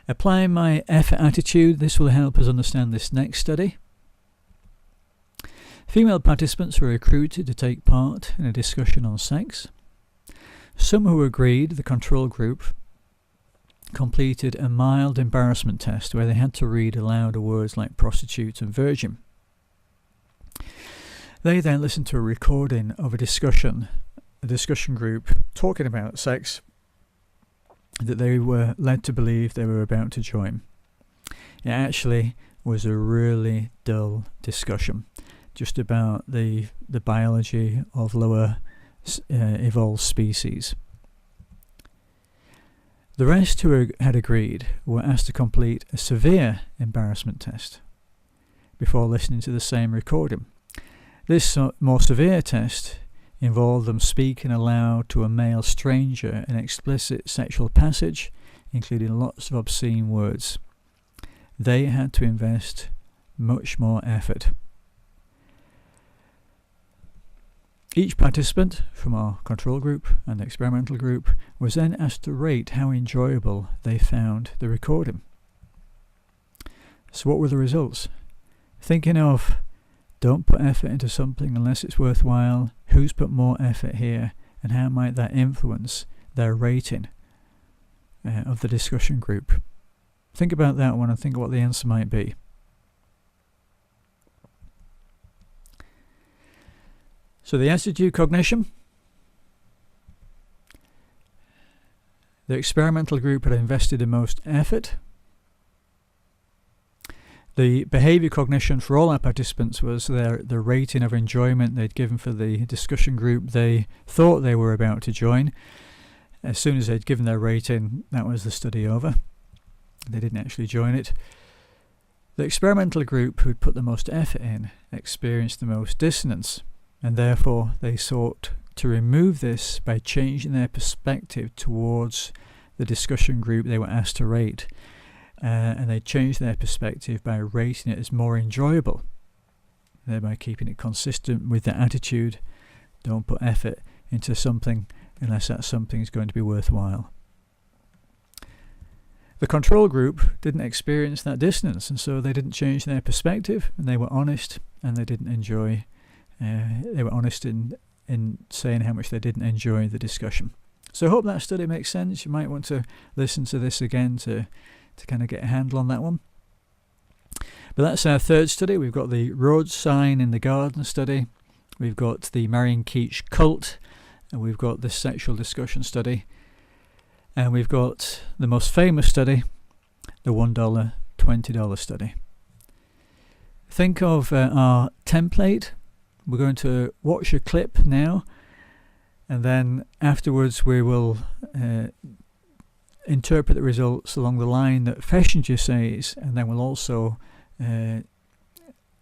Applying my effort attitude, this will help us understand this next study. Female participants were recruited to take part in a discussion on sex. Some who agreed, the control group, completed a mild embarrassment test where they had to read aloud words like prostitute and virgin. They then listened to a recording of a discussion group talking about sex that they were led to believe they were about to join. It actually was a really dull discussion, just about the biology of lower evolved species. The rest who had agreed were asked to complete a severe embarrassment test before listening to the same recording. This more severe test involved them speaking aloud to a male stranger an explicit sexual passage, including lots of obscene words. They had to invest much more effort. Each participant from our control group and experimental group was then asked to rate how enjoyable they found the recording. So what were the results? Thinking of don't put effort into something unless it's worthwhile, who's put more effort here, and how might that influence their rating of the discussion group? Think about that one and think what the answer might be. So the attitude cognition. The experimental group had invested the most effort. The behaviour cognition for all our participants was the rating of enjoyment they'd given for the discussion group they thought they were about to join. As soon as they'd given their rating, that was the study over. They didn't actually join it. The experimental group who'd put the most effort in experienced the most dissonance, and therefore they sought to remove this by changing their perspective towards the discussion group they were asked to rate. And they changed their perspective by rating it as more enjoyable, thereby keeping it consistent with their attitude. Don't put effort into something unless that something is going to be worthwhile. The control group didn't experience that dissonance, and so they didn't change their perspective, and they were honest, and they didn't enjoy. They were honest in saying how much they didn't enjoy the discussion. So I hope that study makes sense. You might want to listen to this again to kind of get a handle on that one. But that's our third study. We've got the road sign in the garden study. We've got the Marion Keach cult, and we've got the sexual discussion study. And we've got the most famous study, the $1, $20 study. Think of our template. We're going to watch a clip now, and then afterwards we will interpret the results along the line that Fessinger says, and then we'll also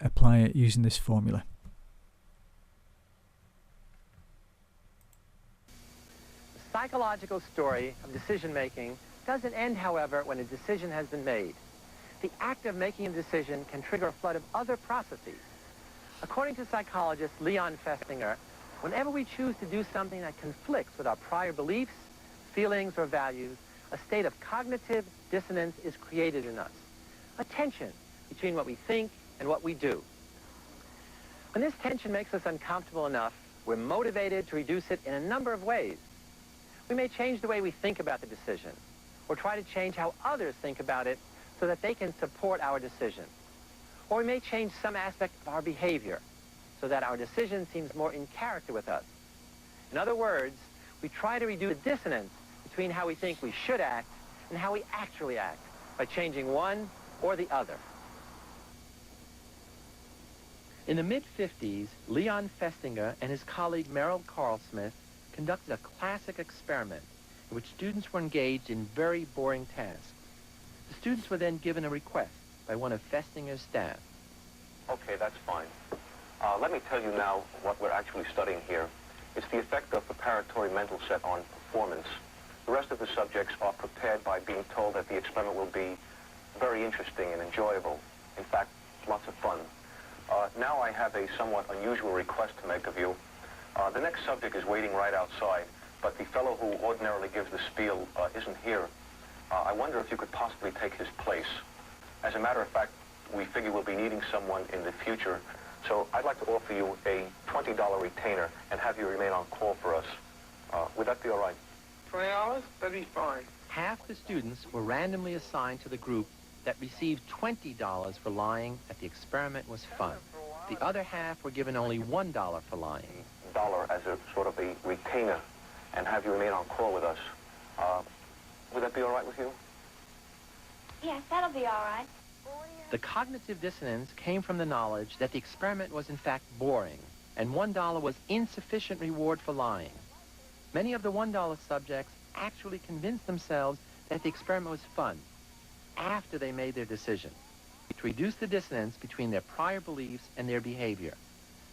apply it using this formula. The psychological story of decision-making doesn't end, however, when a decision has been made. The act of making a decision can trigger a flood of other processes. According to psychologist Leon Festinger, whenever we choose to do something that conflicts with our prior beliefs, feelings, or values, a state of cognitive dissonance is created in us, a tension between what we think and what we do. When this tension makes us uncomfortable enough, we're motivated to reduce it in a number of ways. We may change the way we think about the decision, or try to change how others think about it so that they can support our decision. Or we may change some aspect of our behavior so that our decision seems more in character with us. In other words, we try to reduce the dissonance between how we think we should act and how we actually act by changing one or the other. In the mid-50s, Leon Festinger and his colleague Merrill Carl-Smith conducted a classic experiment in which students were engaged in very boring tasks. The students were then given a request by one of Festinger's staff. Okay, that's fine. Let me tell you now what we're actually studying here. It's the effect of preparatory mental set on performance. The rest of the subjects are prepared by being told that the experiment will be very interesting and enjoyable. In fact, lots of fun. Now I have a somewhat unusual request to make of you. The next subject is waiting right outside, but the fellow who ordinarily gives the spiel isn't here. I wonder if you could possibly take his place. As a matter of fact, we figure we'll be needing someone in the future, so I'd like to offer you a $20 retainer and have you remain on call for us. Would that be all right? $20? That'd be fine. Half the students were randomly assigned to the group that received $20 for lying that the experiment was fun. The other half were given only $1 for lying. $1 as a sort of a retainer and have you remain on call with us. Would that be all right with you? Yes, that'll be all right. The cognitive dissonance came from the knowledge that the experiment was in fact boring, and $1 was insufficient reward for lying. Many of the $1 subjects actually convinced themselves that the experiment was fun after they made their decision, to reduce the dissonance between their prior beliefs and their behavior.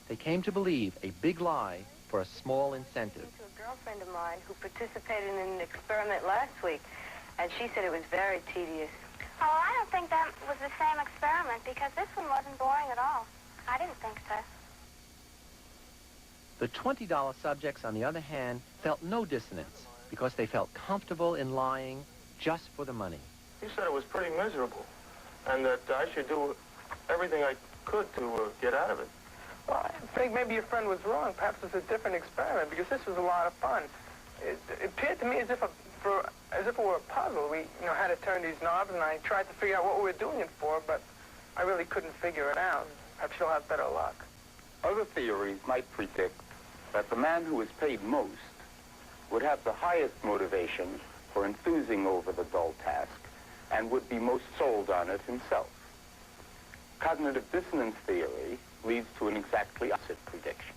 They came to believe a big lie for a small incentive. To a girlfriend of mine who participated in an experiment last week, and she said it was very tedious. Oh, I don't think that was the same experiment because this one wasn't boring at all. I didn't think so. The $20 subjects, on the other hand, felt no dissonance because they felt comfortable in lying just for the money. He said it was pretty miserable, and that I should do everything I could to get out of it. Well, I think maybe your friend was wrong. Perhaps it's a different experiment, because this was a lot of fun. It appeared to me as if it were a puzzle. We, had to turn these knobs, and I tried to figure out what we were doing it for, but I really couldn't figure it out. Perhaps you'll have better luck. Other theories might predict that the man who is paid most would have the highest motivation for enthusing over the dull task and would be most sold on it himself. Cognitive dissonance theory leads to an exactly opposite prediction.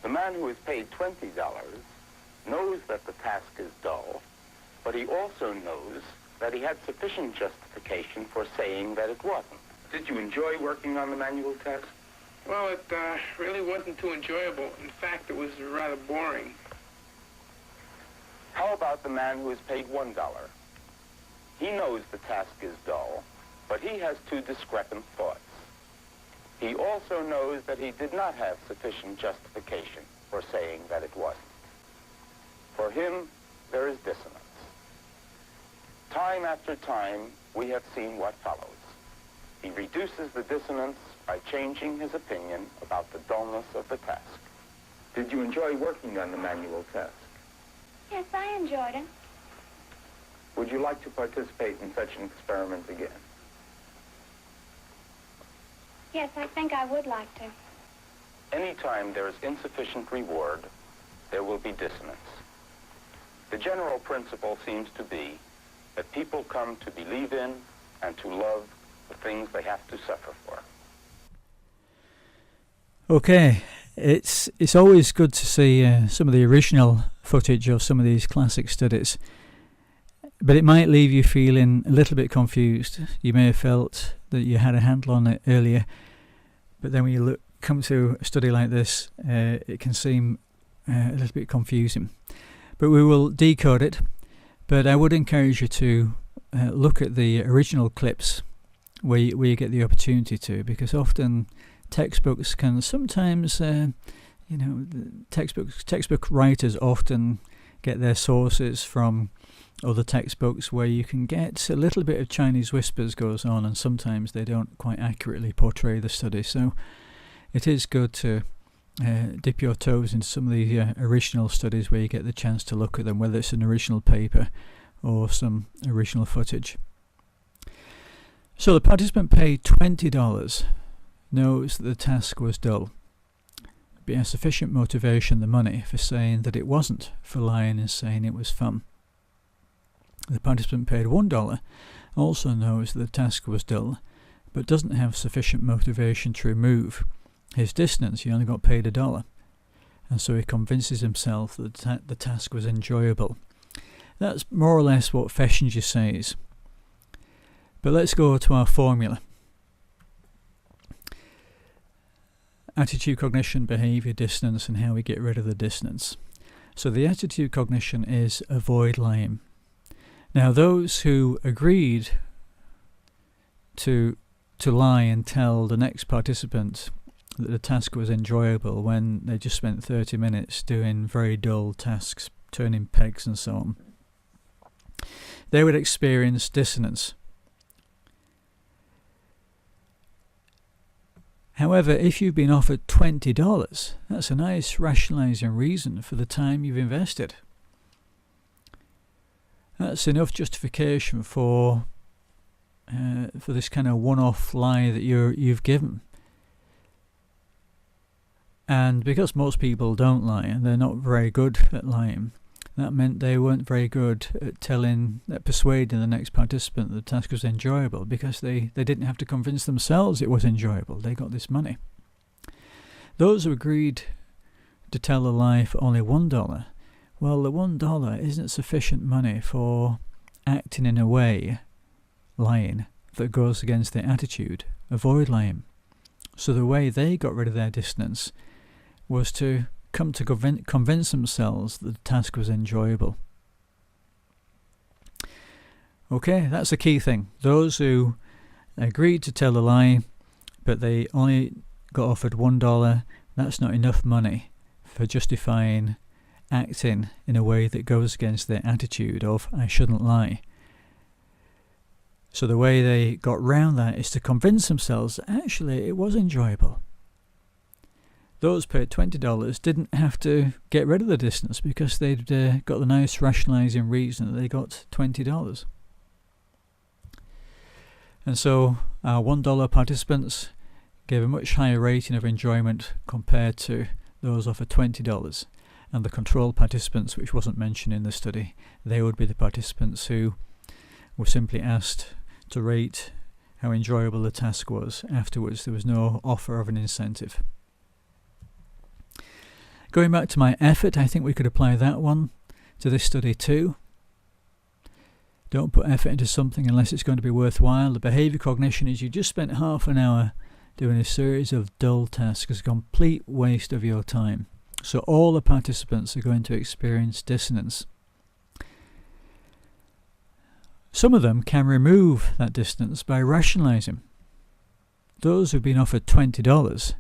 The man who is paid $20 knows that the task is dull, but he also knows that he had sufficient justification for saying that it wasn't. Did you enjoy working on the manual test? Well, it really wasn't too enjoyable. In fact, it was rather boring. How about the man who is paid $1? He knows the task is dull, but he has two discrepant thoughts. He also knows that he did not have sufficient justification for saying that it wasn't. For him, there is dissonance. Time after time, we have seen what follows. He reduces the dissonance by changing his opinion about the dullness of the task. Did you enjoy working on the manual test? Yes, I enjoyed it. Would you like to participate in such an experiment again? Yes, I think I would like to. Anytime there is insufficient reward, there will be dissonance. The general principle seems to be that people come to believe in and to love the things they have to suffer for. Okay, it's always good to see some of the original footage of some of these classic studies, but it might leave you feeling a little bit confused. You may have felt that you had a handle on it earlier, but then when you come to a study like this, it can seem a little bit confusing. But we will decode it, but I would encourage you to look at the original clips where you get the opportunity to, because often textbooks can sometimes, textbook writers often get their sources from other textbooks where you can get a little bit of Chinese whispers goes on, and sometimes they don't quite accurately portray the study. So it is good to dip your toes into some of the original studies where you get the chance to look at them, whether it's an original paper or some original footage. So the participant paid $20, knows that the task was dull, but has sufficient motivation, the money, for saying that it wasn't, for lying and saying it was fun. The participant paid $1, also knows that the task was dull, but doesn't have sufficient motivation to remove his dissonance. He only got paid $1, and so he convinces himself that the task was enjoyable. That's more or less what Fessinger says. But let's go to our formula. Attitude, cognition, behaviour, dissonance, and how we get rid of the dissonance. So the attitude cognition is avoid lying. Now those who agreed to lie and tell the next participant that the task was enjoyable when they just spent 30 minutes doing very dull tasks, turning pegs and so on, they would experience dissonance. However, if you've been offered $20, that's a nice rationalising reason for the time you've invested. That's enough justification for this kind of one-off lie that you've given. And because most people don't lie, and they're not very good at lying, that meant they weren't very good at persuading the next participant that the task was enjoyable, because they didn't have to convince themselves it was enjoyable. They got this money. Those who agreed to tell a lie for only $1, well, the $1 isn't sufficient money for acting in a way, lying, that goes against their attitude. Avoid lying. So the way they got rid of their dissonance was to come to convince themselves that the task was enjoyable. Okay, that's the key thing. Those who agreed to tell a lie, but they only got offered $1, that's not enough money for justifying acting in a way that goes against their attitude of, I shouldn't lie. So the way they got round that is to convince themselves that actually it was enjoyable. Those paid $20 didn't have to get rid of the distance because they'd got the nice rationalising reason that they got $20. And so our $1 participants gave a much higher rating of enjoyment compared to those offered $20. And the control participants, which wasn't mentioned in the study, they would be the participants who were simply asked to rate how enjoyable the task was afterwards. There was no offer of an incentive. Going back to my effort, I think we could apply that one to this study too. Don't put effort into something unless it's going to be worthwhile. The behaviour cognition is you just spent half an hour doing a series of dull tasks. It's a complete waste of your time. So all the participants are going to experience dissonance. Some of them can remove that dissonance by rationalising. Those who've been offered $20,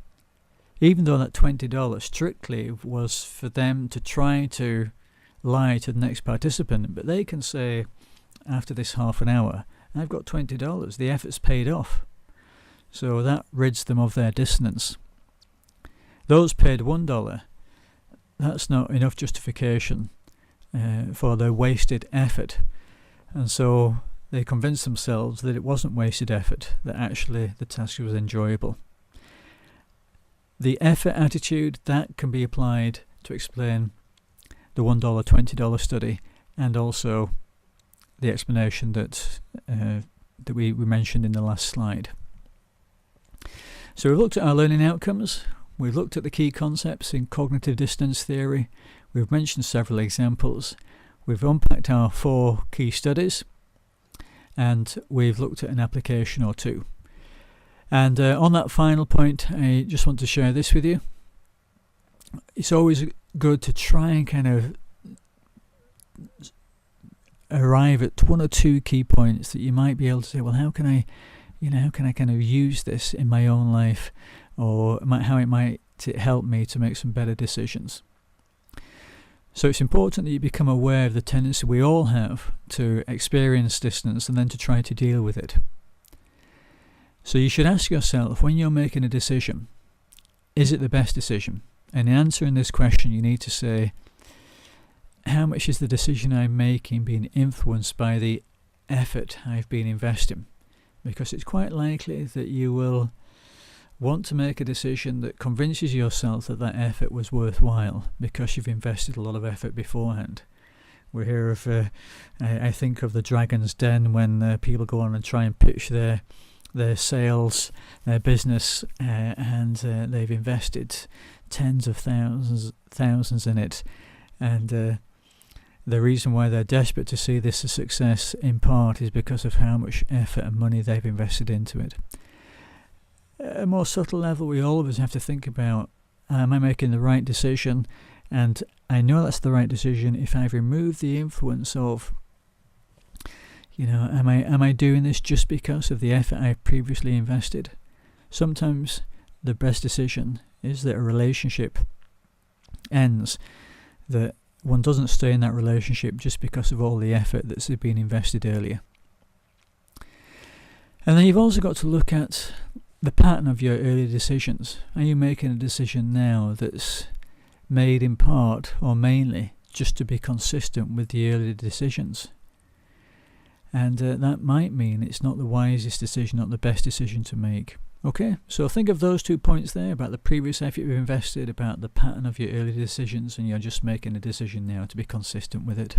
even though that $20 strictly was for them to try to lie to the next participant, but they can say after this half an hour, I've got $20, the effort's paid off. So that rids them of their dissonance. Those paid $1, that's not enough justification for their wasted effort. And so they convinced themselves that it wasn't wasted effort, that actually the task was enjoyable. The effort attitude, that can be applied to explain the $1, $20 study, and also the explanation that we mentioned in the last slide. So we've looked at our learning outcomes, we've looked at the key concepts in cognitive dissonance theory, we've mentioned several examples, we've unpacked our 4 key studies, and we've looked at an application or 2. And on that final point, I just want to share this with you. It's always good to try and kind of arrive at 1 or 2 key points that you might be able to say, well, how can I kind of use this in my own life, or how it might help me to make some better decisions. So it's important that you become aware of the tendency we all have to experience dissonance and then to try to deal with it. So you should ask yourself, when you're making a decision, is it the best decision? And in answering this question, you need to say, how much is the decision I'm making being influenced by the effort I've been investing? Because it's quite likely that you will want to make a decision that convinces yourself that that effort was worthwhile because you've invested a lot of effort beforehand. We hear of, I think of the Dragon's Den, when people go on and try and pitch their sales, their business, and they've invested tens of thousands in it, and the reason why they're desperate to see this a success in part is because of how much effort and money they've invested into it. At a more subtle level, we always have to think about, am I making the right decision? And I know that's the right decision if I've removed the influence of, am I doing this just because of the effort I've previously invested? Sometimes the best decision is that a relationship ends, that one doesn't stay in that relationship just because of all the effort that's been invested earlier. And then you've also got to look at the pattern of your earlier decisions. Are you making a decision now that's made in part or mainly just to be consistent with the earlier decisions? And that might mean it's not the wisest decision, not the best decision to make. Okay, so think of those 2 points there, about the previous effort you've invested, about the pattern of your earlier decisions, and you're just making a decision now to be consistent with it.